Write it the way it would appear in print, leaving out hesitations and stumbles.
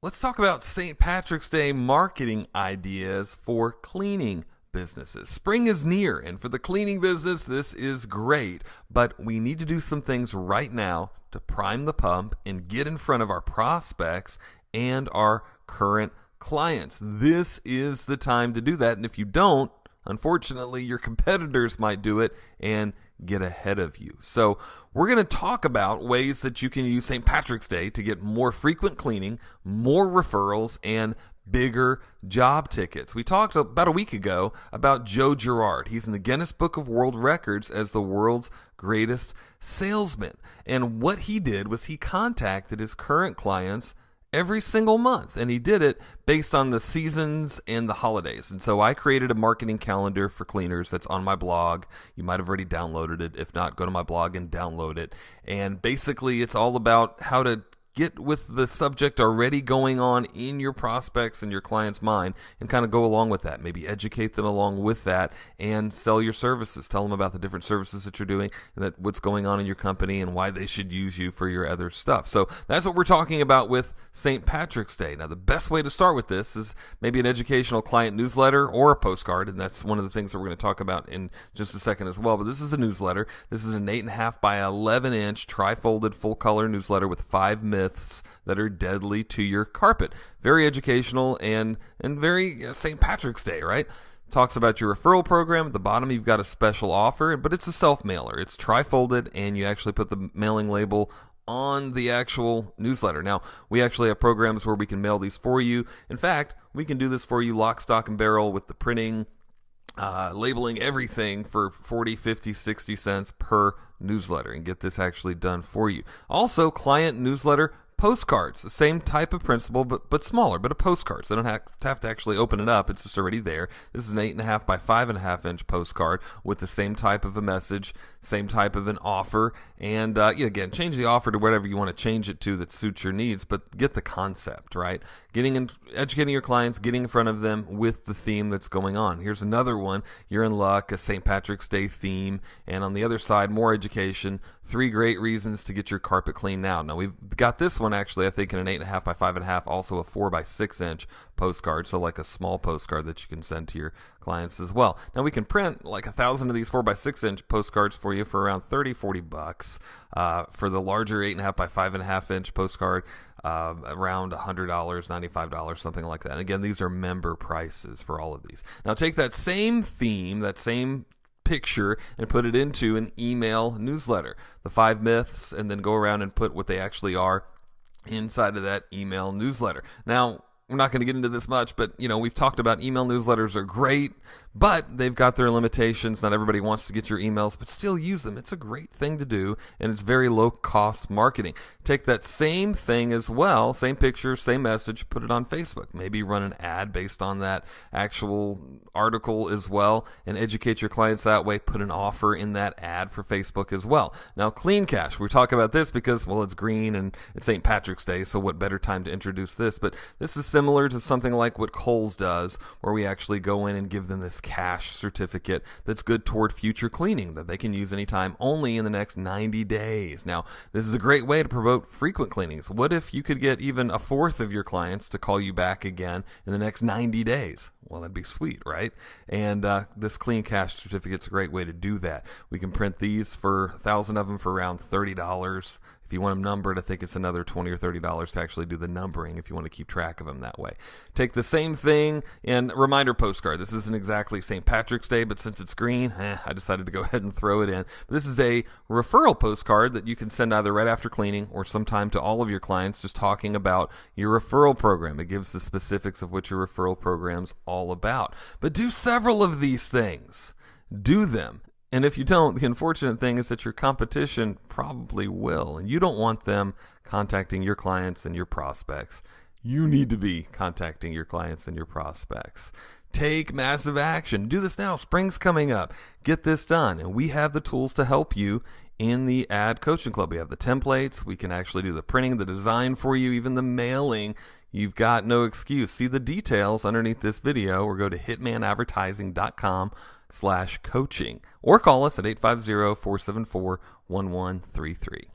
Let's talk about St. Patrick's Day marketing ideas for cleaning businesses. Spring is near, and for the cleaning business, this is great, but we need to do some things right now to prime the pump and get in front of our prospects and our current clients. This is the time to do that, and if you don't, unfortunately, your competitors might do it and get ahead of you. So we're going to talk about ways that you can use St. Patrick's Day to get more frequent cleaning, more referrals, and bigger job tickets. We talked about a week ago about Joe Girardi. He's in the Guinness Book of World Records as the world's greatest salesman. And what he did was he contacted his current clients every single month, and he did it based on the seasons and the holidays. And so I created a marketing calendar for cleaners that's on my blog. You might have already downloaded it. If not, go to my blog and download it. And basically it's all about how to get with the subject already going on in your prospects and your client's mind and kind of go along with that. Maybe educate them along with that and sell your services. Tell them about the different services that you're doing and that what's going on in your company and why they should use you for your other stuff. So that's what we're talking about with St. Patrick's Day. Now, the best way to start with this is maybe an educational client newsletter or a postcard, and that's one of the things that we're going to talk about in just a second as well. But this is a newsletter. This is an 8.5 by 11 inch tri-folded full color newsletter with 5 myths that are deadly to your carpet. Very educational and very St. Patrick's Day, right? Talks about your referral program. At the bottom, you've got a special offer, but it's a self-mailer. It's tri-folded, and you actually put the mailing label on the actual newsletter. Now, we actually have programs where we can mail these for you. In fact, we can do this for you lock, stock, and barrel with the printing, labeling, everything for 40, 50, 60 cents per newsletter and get this actually done for you. Also, client newsletter postcards, the same type of principle, but smaller, but a postcard. So they don't have to actually open it up. It's just already there. This is an 8.5 by 5.5 inch postcard with the same type of a message, same type of an offer. And again, change the offer to whatever you want to change it to that suits your needs, but get the concept, right? Educating your clients, getting in front of them with the theme that's going on. Here's another one. You're in luck, a St. Patrick's Day theme. And on the other side, more education. 3 great reasons to get your carpet clean now. Now, we've got this one actually, I think, in an 8.5 by 5.5, also a 4 by 6 inch postcard, so like a small postcard that you can send to your clients as well. Now, we can print like 1,000 of these 4 by 6 inch postcards for you for around $30-$40. For the larger 8.5 by 5.5 inch postcard, around $100, $95, something like that. And again, these are member prices for all of these. Now, take that same theme, that same picture, and put it into an email newsletter, the 5 myths, and then go around and put what they actually are inside of that email newsletter. Now, we're not going to get into this much, but we've talked about email newsletters are great, but they've got their limitations. Not everybody wants to get your emails, but still use them. It's a great thing to do, and it's very low-cost marketing. Take that same thing as well, same picture, same message, put it on Facebook. Maybe run an ad based on that actual article as well, and educate your clients that way. Put an offer in that ad for Facebook as well. Now, Clean Cash, we talk about this because, well, it's green and it's St. Patrick's Day, so what better time to introduce this? But this is similar to something like what Kohl's does, where we actually go in and give them this cash certificate that's good toward future cleaning that they can use anytime, only in the next 90 days. Now, this is a great way to promote frequent cleanings. What if you could get even a fourth of your clients to call you back again in the next 90 days? Well, that'd be sweet, right? And this Clean Cash certificate's a great way to do that. We can print these for 1,000 of them for around $30. If you want them numbered, I think it's another $20 or $30 to actually do the numbering if you want to keep track of them that way. Take the same thing and reminder postcard. This isn't exactly St. Patrick's Day, but since it's green, I decided to go ahead and throw it in. This is a referral postcard that you can send either right after cleaning or sometime to all of your clients, just talking about your referral program. It gives the specifics of what your referral program's all about. But do several of these things. Do them. And if you don't, the unfortunate thing is that your competition probably will. And you don't want them contacting your clients and your prospects. You need to be contacting your clients and your prospects. Take massive action. Do this now. Spring's coming up. Get this done. And we have the tools to help you in the Ad Coaching Club. We have the templates. We can actually do the printing, the design for you, even the mailing. You've got no excuse. See the details underneath this video or go to hitmanadvertising.com/coaching or call us at 850-474-1133.